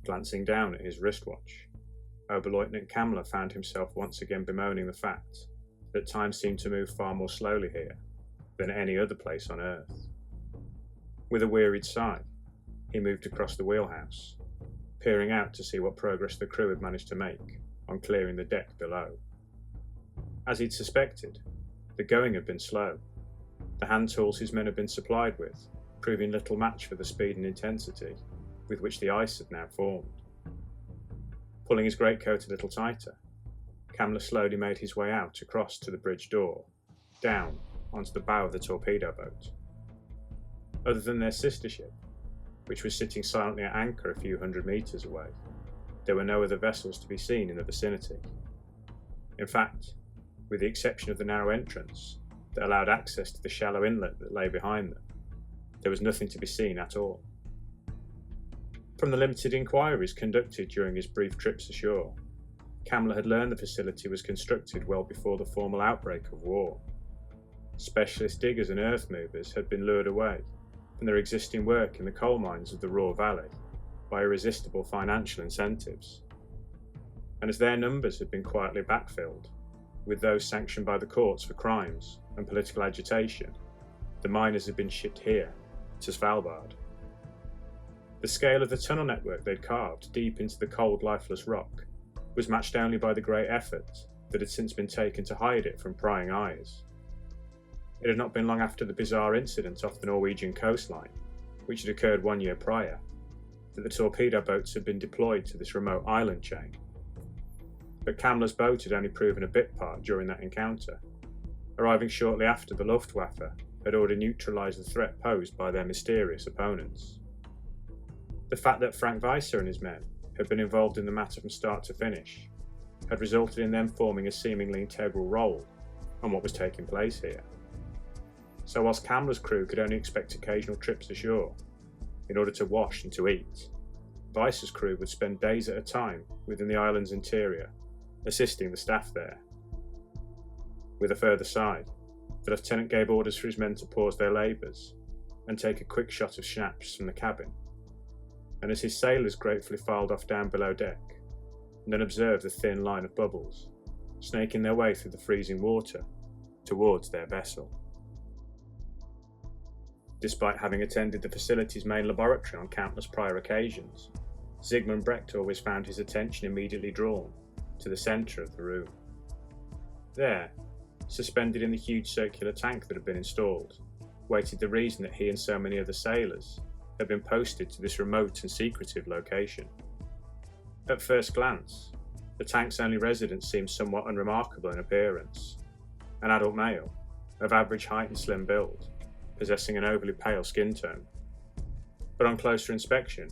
Glancing down at his wristwatch, Oberleutnant Kammler found himself once again bemoaning the fact that time seemed to move far more slowly here than any other place on Earth. With a wearied sigh, he moved across the wheelhouse, peering out to see what progress the crew had managed to make on clearing the deck below. As he'd suspected, the going had been slow, the hand tools his men had been supplied with proving little match for the speed and intensity with which the ice had now formed. Pulling his greatcoat a little tighter, Kammler slowly made his way out across to the bridge door, down onto the bow of the torpedo boat. Other than their sister ship, which was sitting silently at anchor a few hundred metres away, there were no other vessels to be seen in the vicinity. In fact, with the exception of the narrow entrance that allowed access to the shallow inlet that lay behind them, there was nothing to be seen at all. From the limited inquiries conducted during his brief trips ashore, Kammler had learned the facility was constructed well before the formal outbreak of war. Specialist diggers and earth movers had been lured away from their existing work in the coal mines of the Ruhr Valley by irresistible financial incentives. And as their numbers had been quietly backfilled with those sanctioned by the courts for crimes and political agitation, the miners had been shipped here, to Svalbard. The scale of the tunnel network they'd carved deep into the cold, lifeless rock was matched only by the great effort that had since been taken to hide it from prying eyes. It had not been long after the bizarre incident off the Norwegian coastline, which had occurred 1 year prior, that the torpedo boats had been deployed to this remote island chain. But Kammler's boat had only proven a bit part during that encounter, arriving shortly after the Luftwaffe had already neutralised the threat posed by their mysterious opponents. The fact that Frank Weisser and his men had been involved in the matter from start to finish had resulted in them forming a seemingly integral role on what was taking place here. So whilst Kammler's crew could only expect occasional trips ashore in order to wash and to eat, Weisser's crew would spend days at a time within the island's interior, assisting the staff there. With a further sigh, the lieutenant gave orders for his men to pause their labours and take a quick shot of schnapps from the cabin, and as his sailors gratefully filed off down below deck, and then observed the thin line of bubbles snaking their way through the freezing water towards their vessel. Despite having attended the facility's main laboratory on countless prior occasions, Zygmunt Brecht always found his attention immediately drawn to the centre of the room. There, suspended in the huge circular tank that had been installed, waited the reason that he and so many other sailors had been posted to this remote and secretive location. At first glance, the tank's only resident seemed somewhat unremarkable in appearance, an adult male, of average height and slim build, possessing an overly pale skin tone. But on closer inspection,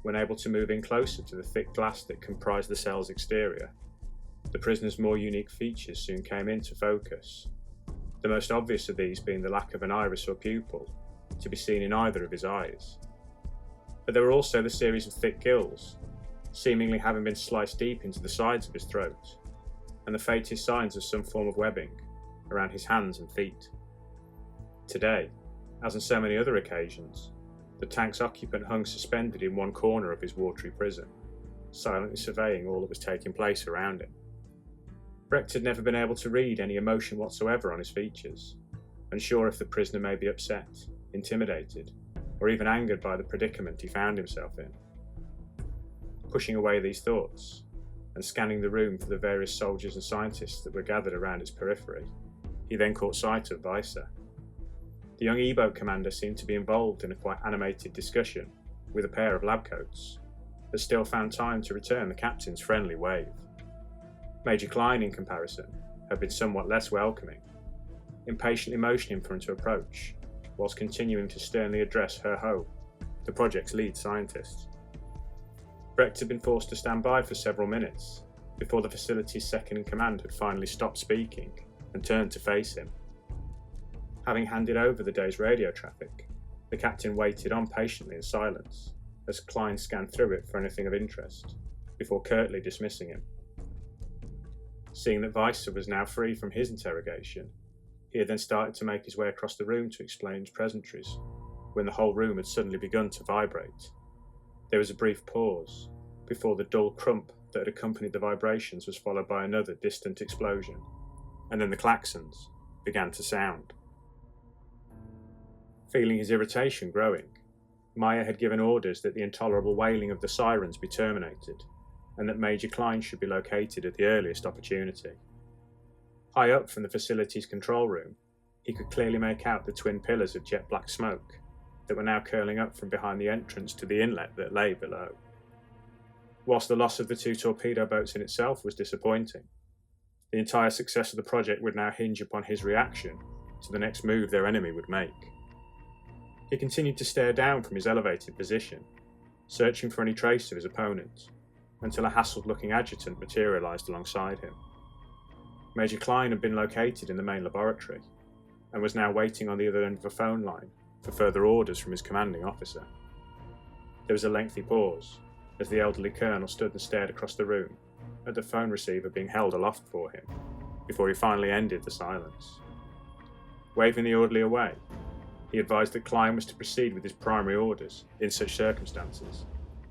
when able to move in closer to the thick glass that comprised the cell's exterior, the prisoner's more unique features soon came into focus, the most obvious of these being the lack of an iris or pupil to be seen in either of his eyes. But there were also the series of thick gills, seemingly having been sliced deep into the sides of his throat, and the faintest signs of some form of webbing around his hands and feet. Today, as on so many other occasions, the tank's occupant hung suspended in one corner of his watery prison, silently surveying all that was taking place around him. Brecht had never been able to read any emotion whatsoever on his features, unsure if the prisoner may be upset, intimidated, or even angered by the predicament he found himself in. Pushing away these thoughts, and scanning the room for the various soldiers and scientists that were gathered around its periphery, he then caught sight of Weisser. The young E-boat commander seemed to be involved in a quite animated discussion with a pair of lab coats, but still found time to return the captain's friendly wave. Major Klein, in comparison, had been somewhat less welcoming, impatiently motioning for him to approach, whilst continuing to sternly address Herr Ho, the project's lead scientist. Brecht had been forced to stand by for several minutes before the facility's second-in-command had finally stopped speaking and turned to face him. Having handed over the day's radio traffic, the captain waited on patiently in silence as Klein scanned through it for anything of interest, before curtly dismissing him. Seeing that Weisser was now free from his interrogation, he had then started to make his way across the room to explain his pleasantries, when the whole room had suddenly begun to vibrate. There was a brief pause, before the dull crump that had accompanied the vibrations was followed by another distant explosion, and then the klaxons began to sound. Feeling his irritation growing, Meyer had given orders that the intolerable wailing of the sirens be terminated, and that Major Klein should be located at the earliest opportunity. High up from the facility's control room, he could clearly make out the twin pillars of jet black smoke that were now curling up from behind the entrance to the inlet that lay below. Whilst the loss of the 2 torpedo boats in itself was disappointing, the entire success of the project would now hinge upon his reaction to the next move their enemy would make. He continued to stare down from his elevated position, searching for any trace of his opponent, until a hassled-looking adjutant materialised alongside him. Major Klein had been located in the main laboratory, and was now waiting on the other end of a phone line for further orders from his commanding officer. There was a lengthy pause, as the elderly colonel stood and stared across the room at the phone receiver being held aloft for him, before he finally ended the silence. Waving the orderly away, he advised that Klein was to proceed with his primary orders in such circumstances,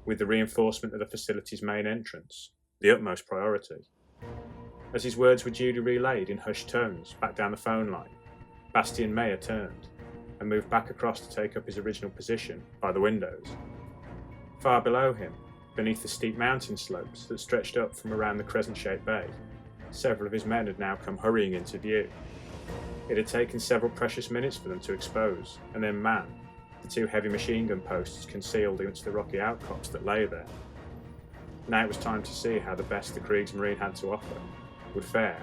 with the reinforcement of the facility's main entrance the utmost priority. As his words were duly relayed in hushed tones back down the phone line, Bastian Meyer turned and moved back across to take up his original position by the windows. Far below him, beneath the steep mountain slopes that stretched up from around the crescent-shaped bay, several of his men had now come hurrying into view. It had taken several precious minutes for them to expose and then man the 2 heavy machine gun posts concealed against the rocky outcrops that lay there. Now it was time to see how the best the Kreigsmarine had to offer would fare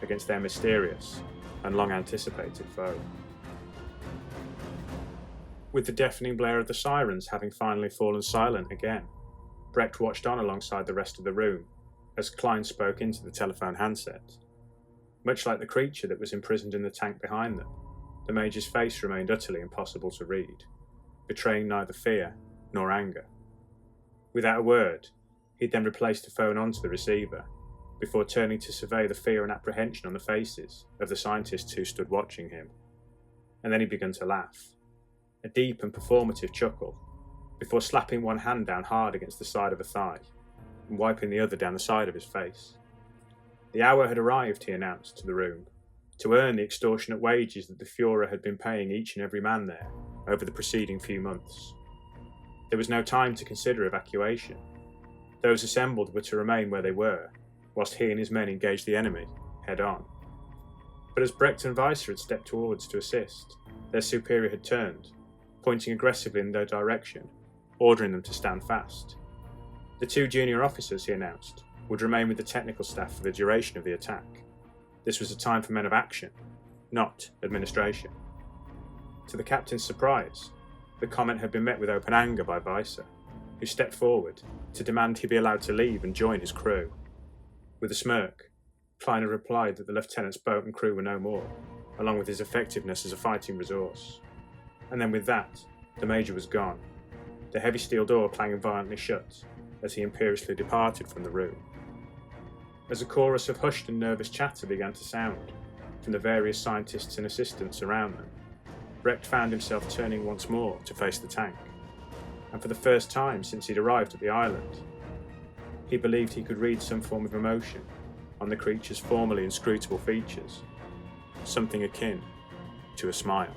against their mysterious and long-anticipated foe. With the deafening blare of the sirens having finally fallen silent again, Brecht watched on alongside the rest of the room as Klein spoke into the telephone handset. Much like the creature that was imprisoned in the tank behind them, the Major's face remained utterly impossible to read, betraying neither fear nor anger. Without a word, he then replaced the phone onto the receiver, before turning to survey the fear and apprehension on the faces of the scientists who stood watching him. And then he began to laugh, a deep and performative chuckle, before slapping one hand down hard against the side of a thigh, and wiping the other down the side of his face. The hour had arrived, he announced to the room, to earn the extortionate wages that the Führer had been paying each and every man there over the preceding few months. There was no time to consider evacuation. Those assembled were to remain where they were, whilst he and his men engaged the enemy head-on. But as Brecht and Weiser had stepped towards to assist, their superior had turned, pointing aggressively in their direction, ordering them to stand fast. The 2 junior officers, he announced, would remain with the technical staff for the duration of the attack. This was a time for men of action, not administration. To the captain's surprise, the comment had been met with open anger by Weiser, who stepped forward to demand he be allowed to leave and join his crew. With a smirk, Klein had replied that the lieutenant's boat and crew were no more, along with his effectiveness as a fighting resource. And then with that, the Major was gone, the heavy steel door clanging violently shut as he imperiously departed from the room. As a chorus of hushed and nervous chatter began to sound from the various scientists and assistants around them, Brecht found himself turning once more to face the tank, and for the first time since he'd arrived at the island, he believed he could read some form of emotion on the creature's formerly inscrutable features, something akin to a smile.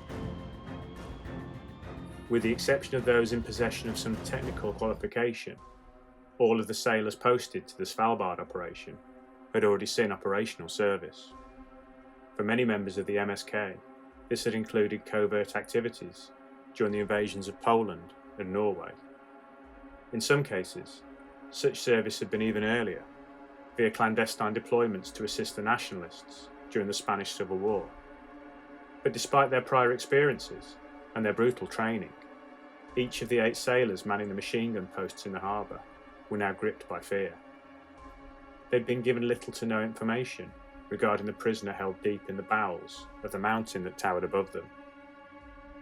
With the exception of those in possession of some technical qualification, all of the sailors posted to the Svalbard operation had already seen operational service. For many members of the MSK, this had included covert activities during the invasions of Poland and Norway. In some cases, such service had been even earlier, via clandestine deployments to assist the nationalists during the Spanish Civil War. But despite their prior experiences and their brutal training, each of the 8 sailors manning the machine gun posts in the harbour were now gripped by fear. They'd been given little to no information regarding the prisoner held deep in the bowels of the mountain that towered above them.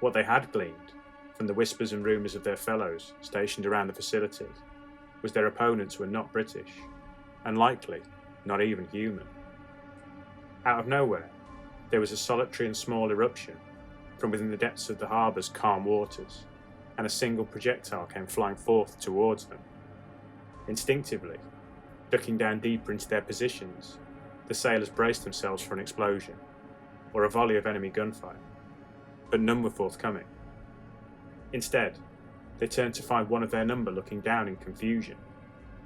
What they had gleaned from the whispers and rumours of their fellows stationed around the facility was their opponents were not British, and likely not even human. Out of nowhere, there was a solitary and small eruption from within the depths of the harbour's calm waters, and a single projectile came flying forth towards them. Instinctively, ducking down deeper into their positions, the sailors braced themselves for an explosion, or a volley of enemy gunfire, but none were forthcoming. Instead, they turned to find one of their number looking down in confusion,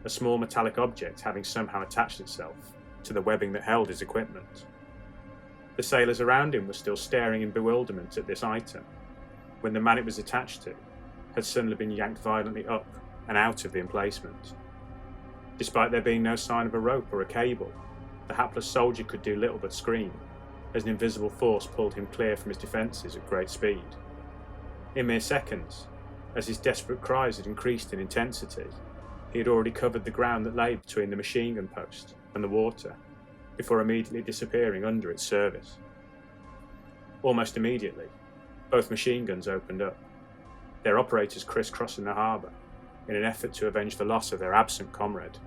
a small metallic object having somehow attached itself to the webbing that held his equipment. The sailors around him were still staring in bewilderment at this item, when the man it was attached to had suddenly been yanked violently up and out of the emplacement. Despite there being no sign of a rope or a cable, the hapless soldier could do little but scream, as an invisible force pulled him clear from his defences at great speed. In mere seconds, as his desperate cries had increased in intensity, he had already covered the ground that lay between the machine gun post and the water, before immediately disappearing under its service. Almost immediately, both machine guns opened up, their operators crisscrossing the harbour in an effort to avenge the loss of their absent comrade.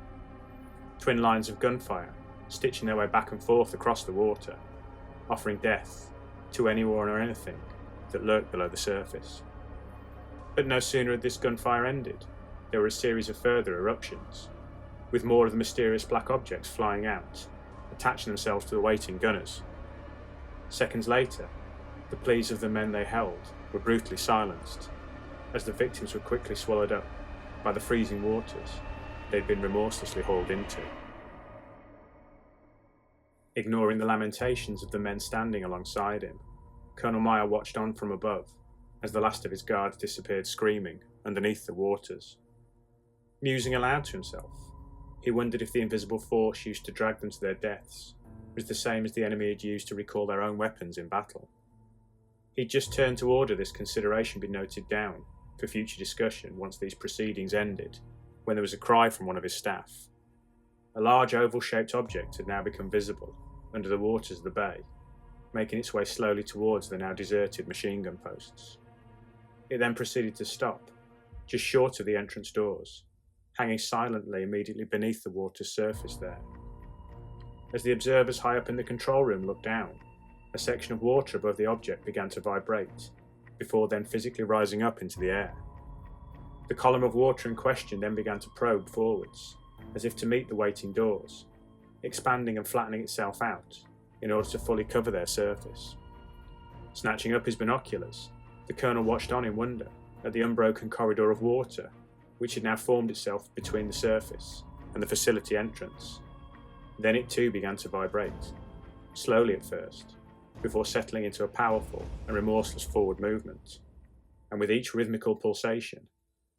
Twin lines of gunfire stitching their way back and forth across the water, offering death to anyone or anything that lurked below the surface. But no sooner had this gunfire ended, there were a series of further eruptions, with more of the mysterious black objects flying out, attaching themselves to the waiting gunners. Seconds later, the pleas of the men they held were brutally silenced, as the victims were quickly swallowed up by the freezing waters they'd been remorselessly hauled into. Ignoring the lamentations of the men standing alongside him, Colonel Meyer watched on from above as the last of his guards disappeared screaming underneath the waters. Musing aloud to himself, he wondered if the invisible force used to drag them to their deaths was the same as the enemy had used to recall their own weapons in battle. He'd just turned to order this consideration be noted down for future discussion once these proceedings ended, when there was a cry from one of his staff. A large oval-shaped object had now become visible under the waters of the bay, making its way slowly towards the now deserted machine gun posts. It then proceeded to stop, just short of the entrance doors, hanging silently immediately beneath the water's surface there. As the observers high up in the control room looked down, a section of water above the object began to vibrate, before then physically rising up into the air. The column of water in question then began to probe forwards, as if to meet the waiting doors, expanding and flattening itself out in order to fully cover their surface. Snatching up his binoculars, the colonel watched on in wonder at the unbroken corridor of water which had now formed itself between the surface and the facility entrance. Then it too began to vibrate, slowly at first, before settling into a powerful and remorseless forward movement, and with each rhythmical pulsation,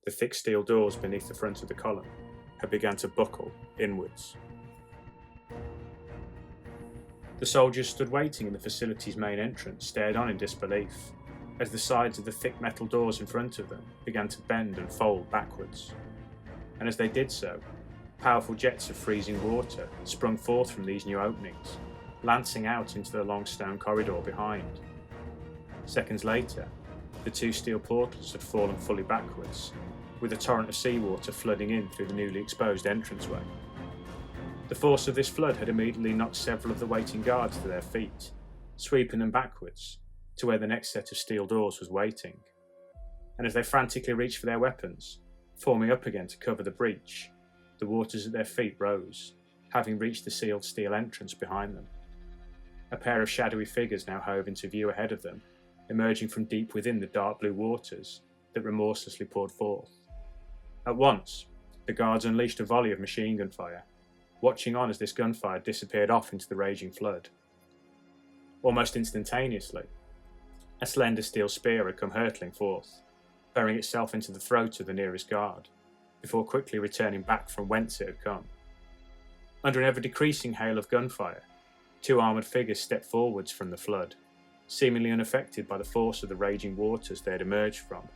the thick steel doors beneath the front of the column had begun to buckle inwards. The soldiers stood waiting in the facility's main entrance stared on in disbelief, as the sides of the thick metal doors in front of them began to bend and fold backwards. And as they did so, powerful jets of freezing water sprung forth from these new openings, lancing out into the long stone corridor behind. Seconds later, the two steel portals had fallen fully backwards, with a torrent of seawater flooding in through the newly exposed entranceway. The force of this flood had immediately knocked several of the waiting guards to their feet, sweeping them backwards to where the next set of steel doors was waiting. And as they frantically reached for their weapons, forming up again to cover the breach, the waters at their feet rose, having reached the sealed steel entrance behind them. A pair of shadowy figures now hove into view ahead of them, emerging from deep within the dark blue waters that remorselessly poured forth. At once, the guards unleashed a volley of machine gun fire, watching on as this gunfire disappeared off into the raging flood. Almost instantaneously, a slender steel spear had come hurtling forth, burying itself into the throat of the nearest guard, before quickly returning back from whence it had come. Under an ever-decreasing hail of gunfire, two armoured figures stepped forwards from the flood, seemingly unaffected by the force of the raging waters they had emerged from.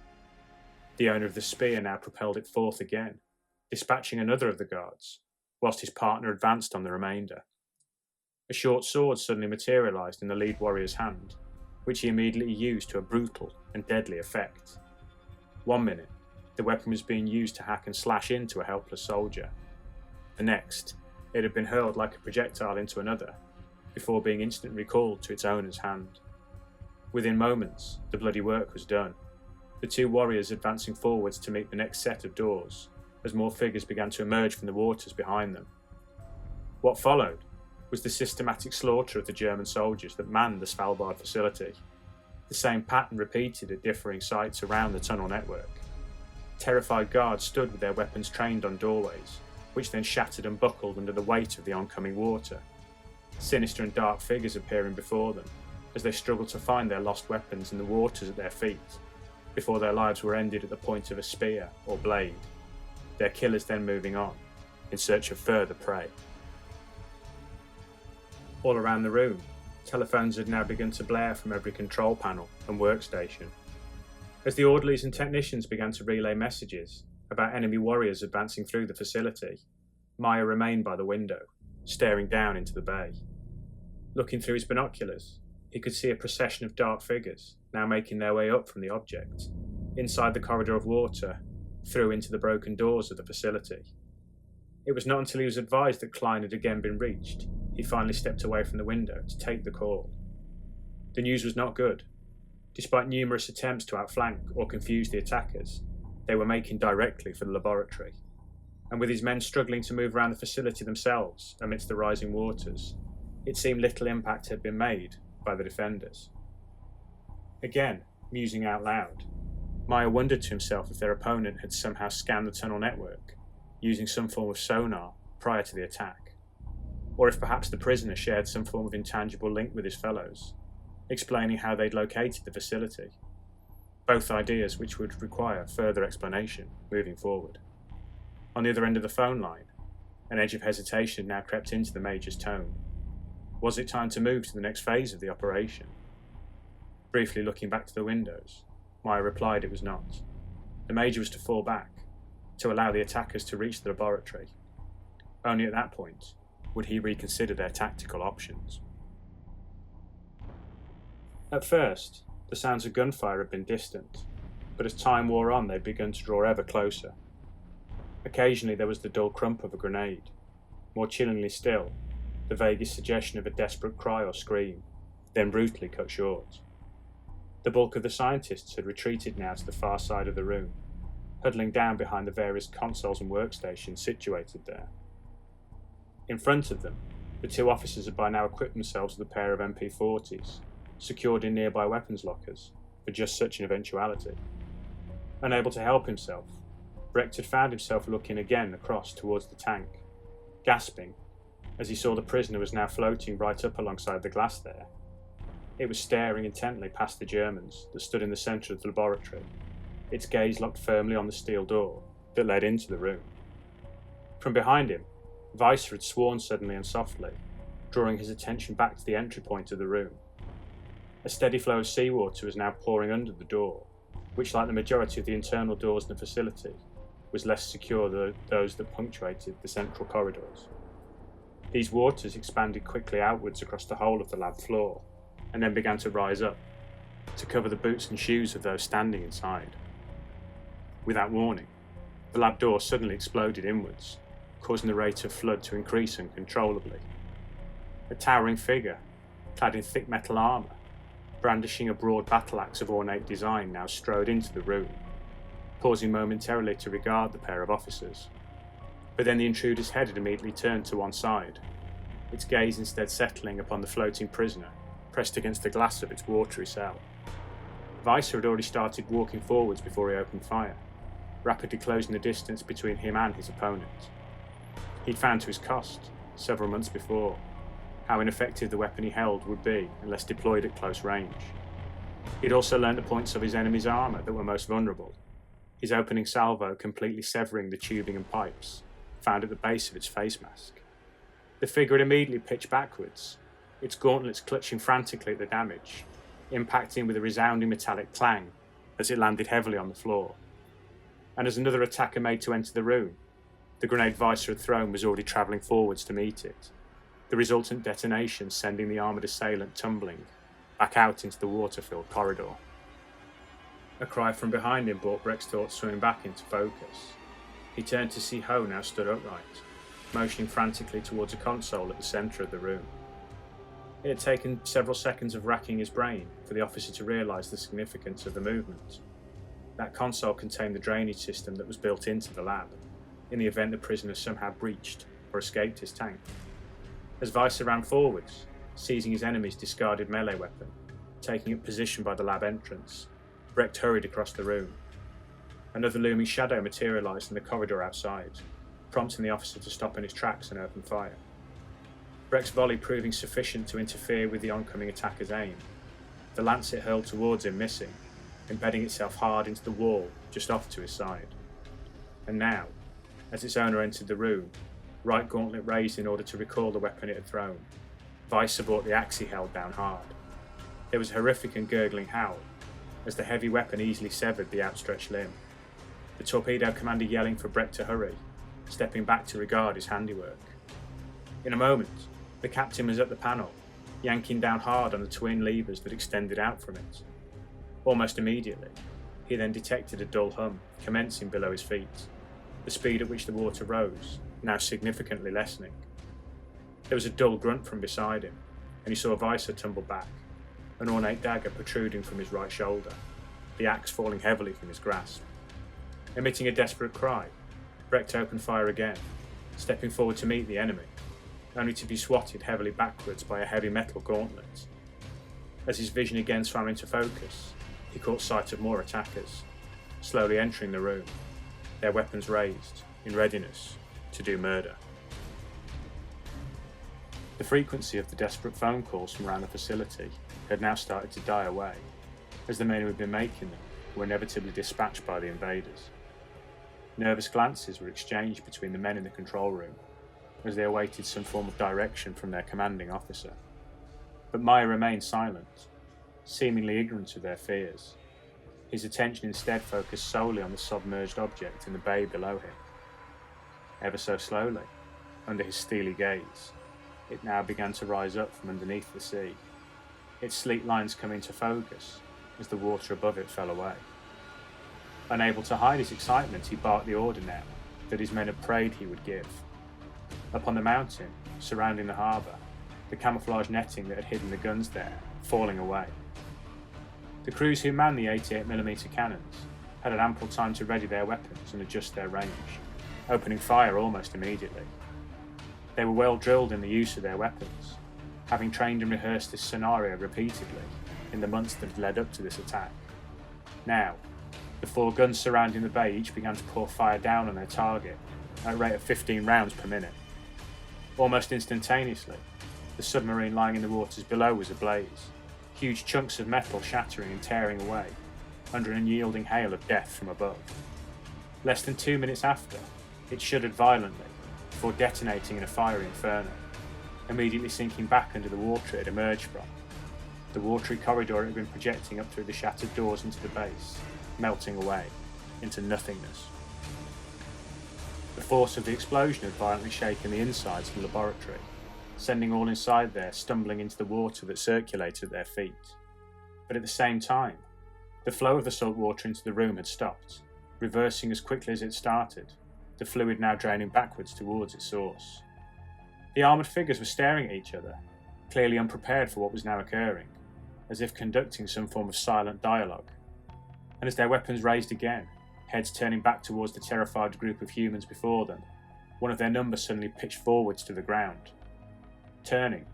The owner of the spear now propelled it forth again, dispatching another of the guards, whilst his partner advanced on the remainder. A short sword suddenly materialised in the lead warrior's hand, which he immediately used to a brutal and deadly effect. 1 minute, the weapon was being used to hack and slash into a helpless soldier. The next, it had been hurled like a projectile into another, before being instantly recalled to its owner's hand. Within moments, the bloody work was done, the two warriors advancing forwards to meet the next set of doors, as more figures began to emerge from the waters behind them. What followed was the systematic slaughter of the German soldiers that manned the Svalbard facility, the same pattern repeated at differing sites around the tunnel network. Terrified guards stood with their weapons trained on doorways, which then shattered and buckled under the weight of the oncoming water, sinister and dark figures appearing before them as they struggled to find their lost weapons in the waters at their feet, before their lives were ended at the point of a spear or blade, their killers then moving on in search of further prey. All around the room, telephones had now begun to blare from every control panel and workstation. As the orderlies and technicians began to relay messages about enemy warriors advancing through the facility, Meyer remained by the window, staring down into the bay. Looking through his binoculars, he could see a procession of dark figures now making their way up from the object, inside the corridor of water, through into the broken doors of the facility. It was not until he was advised that Klein had again been reached, he finally stepped away from the window to take the call. The news was not good. Despite numerous attempts to outflank or confuse the attackers, they were making directly for the laboratory, and with his men struggling to move around the facility themselves amidst the rising waters, it seemed little impact had been made by the defenders. Again, musing out loud, Meyer wondered to himself if their opponent had somehow scanned the tunnel network, using some form of sonar prior to the attack, or if perhaps the prisoner shared some form of intangible link with his fellows, explaining how they'd located the facility, both ideas which would require further explanation moving forward. On the other end of the phone line, an edge of hesitation now crept into the Major's tone. Was it time to move to the next phase of the operation? Briefly looking back to the windows, Meyer replied it was not. The Major was to fall back, to allow the attackers to reach the laboratory. Only at that point would he reconsider their tactical options. At first, the sounds of gunfire had been distant, but as time wore on they'd begun to draw ever closer. Occasionally there was the dull crump of a grenade. More chillingly still, the vaguest suggestion of a desperate cry or scream, then brutally cut short. The bulk of the scientists had retreated now to the far side of the room, huddling down behind the various consoles and workstations situated there. In front of them, the two officers had by now equipped themselves with a pair of MP40s, secured in nearby weapons lockers, for just such an eventuality. Unable to help himself, Brecht had found himself looking again across towards the tank, gasping as he saw the prisoner was now floating right up alongside the glass there. It was staring intently past the Germans that stood in the centre of the laboratory, its gaze locked firmly on the steel door that led into the room. From behind him, Weiser had sworn suddenly and softly, drawing his attention back to the entry point of the room. A steady flow of seawater was now pouring under the door, which, like the majority of the internal doors in the facility, was less secure than those that punctuated the central corridors. These waters expanded quickly outwards across the whole of the lab floor, and then began to rise up, to cover the boots and shoes of those standing inside. Without warning, the lab door suddenly exploded inwards, causing the rate of flood to increase uncontrollably. A towering figure, clad in thick metal armour, brandishing a broad battle axe of ornate design, now strode into the room, pausing momentarily to regard the pair of officers. But then the intruder's head had immediately turned to one side, its gaze instead settling upon the floating prisoner, pressed against the glass of its watery cell. Weiser had already started walking forwards before he opened fire, rapidly closing the distance between him and his opponent. He'd found to his cost, several months before, how ineffective the weapon he held would be unless deployed at close range. He'd also learned the points of his enemy's armour that were most vulnerable, his opening salvo completely severing the tubing and pipes found at the base of its face mask. The figure had immediately pitched backwards, its gauntlets clutching frantically at the damage, impacting with a resounding metallic clang as it landed heavily on the floor. And as another attacker made to enter the room, the grenade Weiser had thrown was already travelling forwards to meet it, the resultant detonation sending the armoured assailant tumbling back out into the water-filled corridor. A cry from behind him brought Brecht's thoughts swimming back into focus. He turned to see Ho now stood upright, motioning frantically towards a console at the centre of the room. It had taken several seconds of racking his brain for the officer to realise the significance of the movement. That console contained the drainage system that was built into the lab, in the event the prisoner somehow breached or escaped his tank. As Weiser ran forwards, seizing his enemy's discarded melee weapon, taking up position by the lab entrance, Brecht hurried across the room. Another looming shadow materialised in the corridor outside, prompting the officer to stop in his tracks and open fire. Brecht's volley proving sufficient to interfere with the oncoming attacker's aim, the lance it hurled towards him missing, embedding itself hard into the wall just off to his side. And now, as its owner entered the room, right gauntlet raised in order to recall the weapon it had thrown, Weiser brought the axe he held down hard. There was a horrific and gurgling howl, as the heavy weapon easily severed the outstretched limb, the torpedo commander yelling for Brecht to hurry, stepping back to regard his handiwork. In a moment, the captain was at the panel, yanking down hard on the twin levers that extended out from it. Almost immediately, he then detected a dull hum commencing below his feet, the speed at which the water rose now significantly lessening. There was a dull grunt from beside him, and he saw Weiser tumble back, an ornate dagger protruding from his right shoulder, the axe falling heavily from his grasp. Emitting a desperate cry, Brecht opened fire again, stepping forward to meet the enemy, only to be swatted heavily backwards by a heavy metal gauntlet. As his vision again swam into focus, he caught sight of more attackers, slowly entering the room, their weapons raised, in readiness to do murder. The frequency of the desperate phone calls from around the facility had now started to die away, as the men who had been making them were inevitably dispatched by the invaders. Nervous glances were exchanged between the men in the control room, as they awaited some form of direction from their commanding officer. But Meyer remained silent, seemingly ignorant of their fears. His attention instead focused solely on the submerged object in the bay below him. Ever so slowly, under his steely gaze, it now began to rise up from underneath the sea, its sleek lines coming to focus as the water above it fell away. Unable to hide his excitement, he barked the order now that his men had prayed he would give. Up on the mountain, surrounding the harbour, the camouflage netting that had hidden the guns there, falling away. The crews who manned the 88mm cannons had ample time to ready their weapons and adjust their range, opening fire almost immediately. They were well drilled in the use of their weapons, having trained and rehearsed this scenario repeatedly in the months that had led up to this attack. Now, the 4 guns surrounding the bay each began to pour fire down on their target at a rate of 15 rounds per minute. Almost instantaneously, the submarine lying in the waters below was ablaze, huge chunks of metal shattering and tearing away under an unyielding hail of death from above. Less than 2 minutes after, it shuddered violently before detonating in a fiery inferno, immediately sinking back under the water it had emerged from. The watery corridor it had been projecting up through the shattered doors into the base, melting away into nothingness. The force of the explosion had violently shaken the insides of the laboratory, sending all inside there stumbling into the water that circulated at their feet. But at the same time, the flow of the salt water into the room had stopped, reversing as quickly as it started, the fluid now draining backwards towards its source. The armoured figures were staring at each other, clearly unprepared for what was now occurring, as if conducting some form of silent dialogue. And as their weapons raised again, heads turning back towards the terrified group of humans before them, one of their number suddenly pitched forwards to the ground. Turning,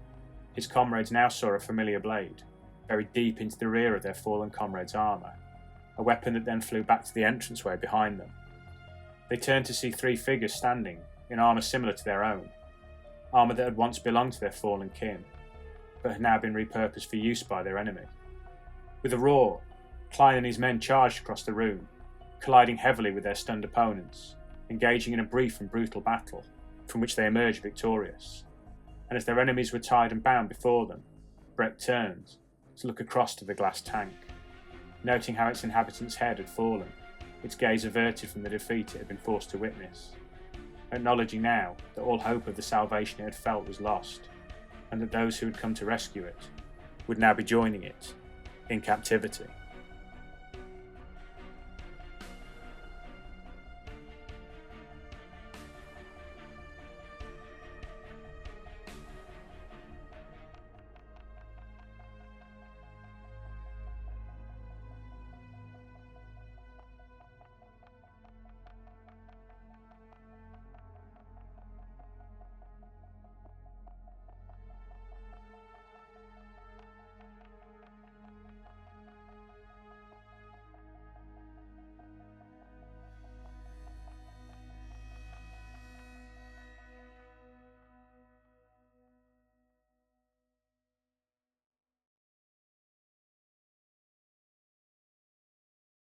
his comrades now saw a familiar blade, buried deep into the rear of their fallen comrade's armour, a weapon that then flew back to the entranceway behind them. They turned to see 3 figures standing, in armour similar to their own, armour that had once belonged to their fallen kin, but had now been repurposed for use by their enemy. With a roar, Klein and his men charged across the room, colliding heavily with their stunned opponents, engaging in a brief and brutal battle, from which they emerged victorious. And as their enemies were tied and bound before them, Brecht turned to look across to the glass tank, noting how its inhabitant's head had fallen, its gaze averted from the defeat it had been forced to witness, acknowledging now that all hope of the salvation it had felt was lost, and that those who had come to rescue it would now be joining it in captivity.